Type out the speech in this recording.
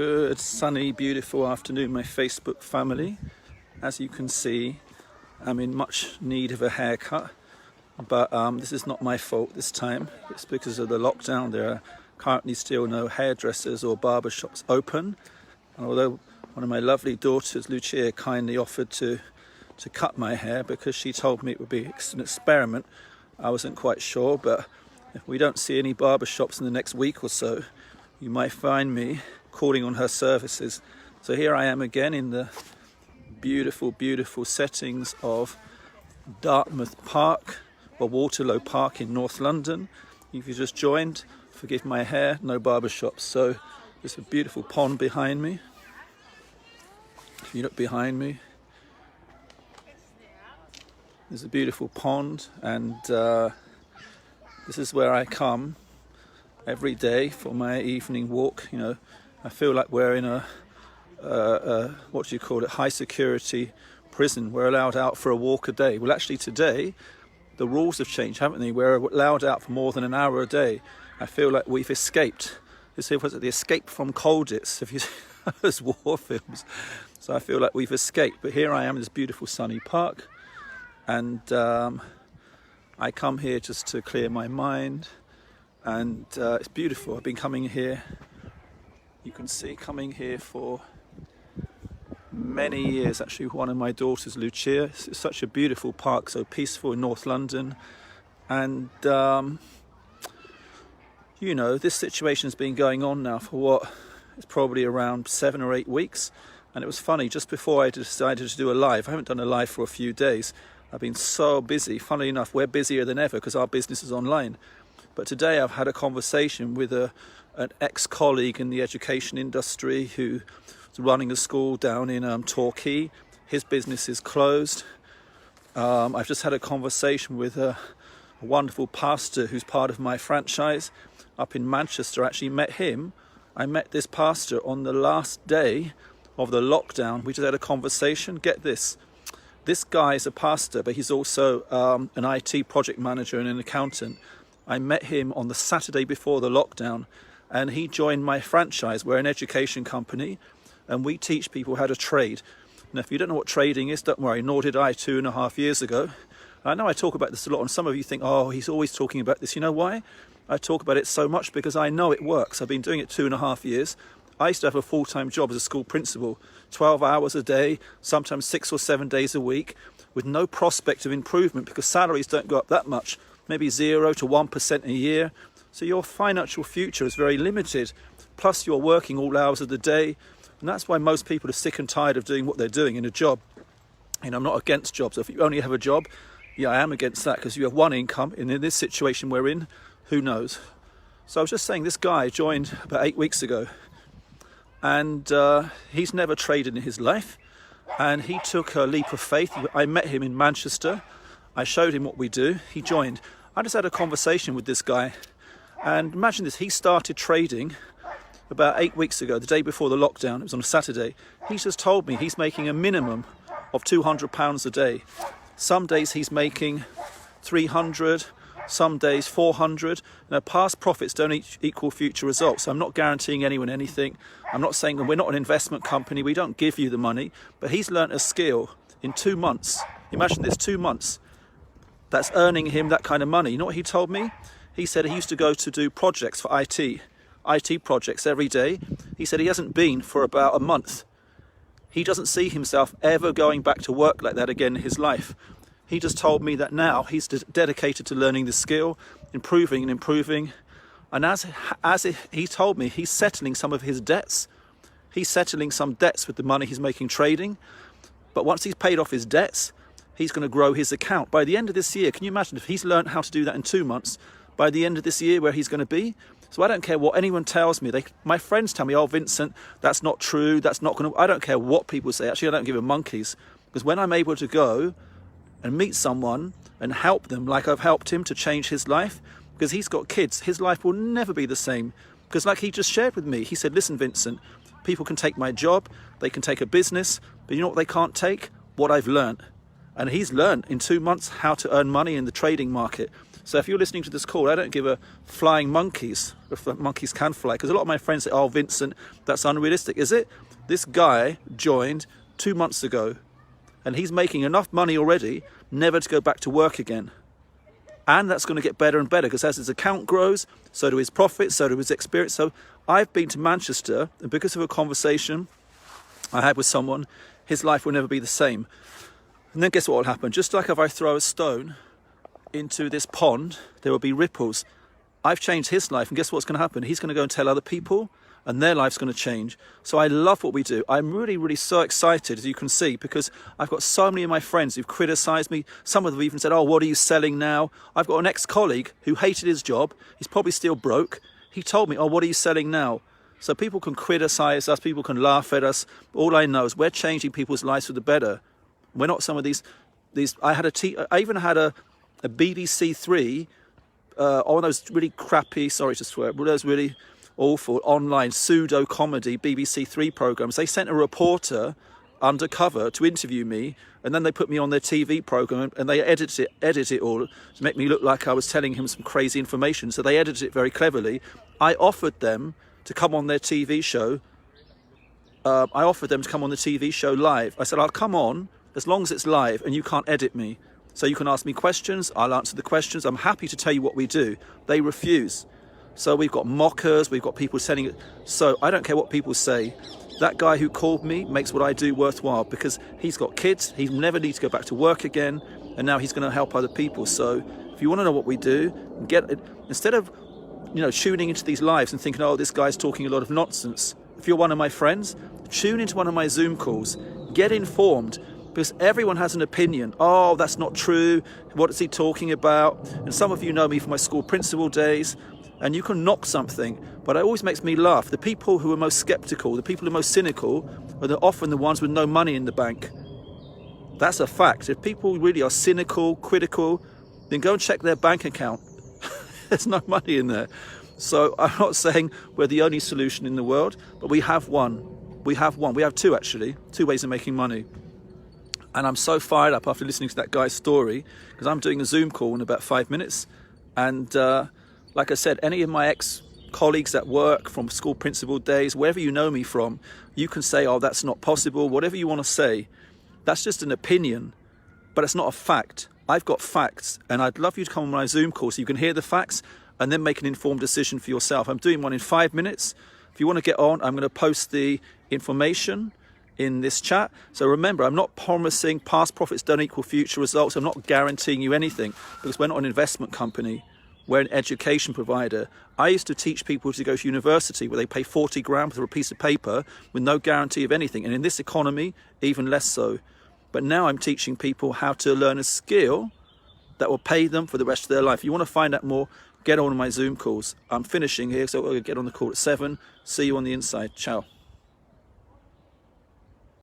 Good sunny beautiful afternoon, my Facebook family. As you can see, I'm in much need of a haircut, but this is not my fault this time. It's because of the lockdown. There are currently still no hairdressers or barbershops open, and although one of my lovely daughters, Lucia, kindly offered to cut my hair because she told me it would be an experiment, I wasn't quite sure. But if we don't see any barbershops in the next week or so, you might find me calling on her services. So here I am again in the beautiful, beautiful settings of Dartmouth Park, or Waterlow Park in North London. If you just joined, forgive my hair, no barbershops. So there's a beautiful pond behind me. If you look behind me, there's a beautiful pond, and this is where I come every day for my evening walk. You know, I feel like we're in a what do you call it, high security prison. We're allowed out for a walk a day. Well, actually today the rules have changed, haven't they? We're allowed out for more than an hour a day. I feel like we've escaped. This was the escape from Colditz, if you see those war films. So I feel like we've escaped. But here I am in this beautiful sunny park, and I come here just to clear my mind, and it's beautiful. I've been coming here, you can see, coming here for many years. Actually, one of my daughters, Lucia. It's such a beautiful park, so peaceful in North London. And you know, this situation has been going on now for what, it's probably around 7 or 8 weeks. And it was funny, just before I decided to do a live, I haven't done a live for a few days. I've been so busy. Funnily enough, we're busier than ever because our business is online. But today I've had a conversation with an ex-colleague in the education industry who's running a school down in Torquay. His business is closed. I've just had a conversation with a wonderful pastor who's part of my franchise up in Manchester. I actually met him. I met this pastor on the last day of the lockdown. We just had a conversation. Get this. This guy is a pastor, but he's also an IT project manager and an accountant. I met him on the Saturday before the lockdown, and he joined my franchise. We're an education company, and we teach people how to trade. Now, if you don't know what trading is, don't worry, nor did I 2.5 years ago. I know I talk about this a lot, and some of you think, oh, he's always talking about this. You know why? I talk about it so much because I know it works. I've been doing it 2.5 years. I used to have a full-time job as a school principal, 12 hours a day, sometimes 6 or 7 days a week, with no prospect of improvement because salaries don't go up that much, maybe 0 to 1% a year. So your financial future is very limited. Plus you're working all hours of the day. And that's why most people are sick and tired of doing what they're doing in a job. You know, I'm not against jobs. If you only have a job, yeah, I am against that because you have one income. And in this situation we're in, who knows? So I was just saying, this guy joined about 8 weeks ago. And he's never traded in his life, and he took a leap of faith. I met him in Manchester. I showed him what we do. He joined. I just had a conversation with this guy, and imagine this, he started trading about 8 weeks ago, the day before the lockdown. It was on a Saturday. He's just told me he's making a minimum of £200 a day. Some days he's making 300, some days 400. Now, past profits don't equal future results. So I'm not guaranteeing anyone anything. I'm not saying that we're not an investment company. We don't give you the money. But he's learnt a skill in 2 months. Imagine this, 2 months. That's earning him that kind of money. You know what he told me? He said he used to go to do projects for IT projects every day. He said he hasn't been for about a month. He doesn't see himself ever going back to work like that again in his life. He just told me that now he's dedicated to learning the skill, improving and improving. And as he told me, he's settling some of his debts. He's settling some debts with the money he's making trading. But once he's paid off his debts, he's going to grow his account. By the end of this year, can you imagine if he's learned how to do that in 2 months, by the end of this year where he's going to be? So I don't care what anyone tells me. My friends tell me, oh, Vincent, that's not true. That's not going to... I don't care what people say. Actually, I don't give a monkey's. Because when I'm able to go and meet someone and help them like I've helped him to change his life, because he's got kids, his life will never be the same. Because like he just shared with me, he said, listen, Vincent, people can take my job, they can take a business, but you know what they can't take? What I've learned. And he's learned in 2 months how to earn money in the trading market. So if you're listening to this call, I don't give a flying monkeys, if monkeys can fly, because a lot of my friends say, oh, Vincent, that's unrealistic. Is it? This guy joined 2 months ago, and he's making enough money already never to go back to work again. And that's going to get better and better, because as his account grows, so do his profits, so do his experience. So I've been to Manchester, and because of a conversation I had with someone, his life will never be the same. And then guess what will happen? Just like if I throw a stone into this pond, there will be ripples. I've changed his life, and guess what's going to happen? He's going to go and tell other people, and their life's going to change. So I love what we do. I'm really, really so excited, as you can see, because I've got so many of my friends who've criticised me. Some of them even said, oh, what are you selling now? I've got an ex-colleague who hated his job. He's probably still broke. He told me, oh, what are you selling now? So people can criticise us, people can laugh at us. All I know is we're changing people's lives for the better. We're not some of these. I even had a BBC Three, on those really crappy, sorry to swear, but those really awful online pseudo comedy BBC Three programs. They sent a reporter undercover to interview me, and then they put me on their TV program, and they edit it all to make me look like I was telling him some crazy information. So they edited it very cleverly. I offered them to come on their TV show. Live. I said, I'll come on as long as it's live and you can't edit me. So you can ask me questions, I'll answer the questions. I'm happy to tell you what we do. They refuse. So we've got mockers, we've got people saying it. So I don't care what people say. That guy who called me makes what I do worthwhile, because he's got kids, he never needs to go back to work again, and now he's going to help other people. So if you want to know what we do, get it. Instead of tuning into these lives and thinking, oh, this guy's talking a lot of nonsense. If you're one of my friends, tune into one of my Zoom calls. Get informed, because everyone has an opinion. Oh, that's not true. What is he talking about? And some of you know me from my school principal days, and you can knock something, but it always makes me laugh. The people who are most skeptical, the people who are most cynical, are often the ones with no money in the bank. That's a fact. If people really are cynical, critical, then go and check their bank account. There's no money in there. So I'm not saying we're the only solution in the world, but we have one. We have two, actually. Two ways of making money. And I'm so fired up after listening to that guy's story, because I'm doing a Zoom call in about 5 minutes. And like I said, any of my ex-colleagues at work from school principal days, wherever you know me from, you can say, oh, that's not possible, whatever you want to say. That's just an opinion, but it's not a fact. I've got facts, and I'd love you to come on my Zoom call so you can hear the facts and then make an informed decision for yourself. I'm doing one in 5 minutes. If you want to get on, I'm going to post the information in this chat. So remember, I'm not promising past profits don't equal future results. I'm not guaranteeing you anything, because we're not an investment company. We're an education provider. I used to teach people to go to university where they pay 40 grand for a piece of paper with no guarantee of anything. And in this economy, even less so. But now I'm teaching people how to learn a skill that will pay them for the rest of their life. If you want to find out more, get on my Zoom calls. I'm finishing here, so I'll get on the call at 7. See you on the inside. Ciao.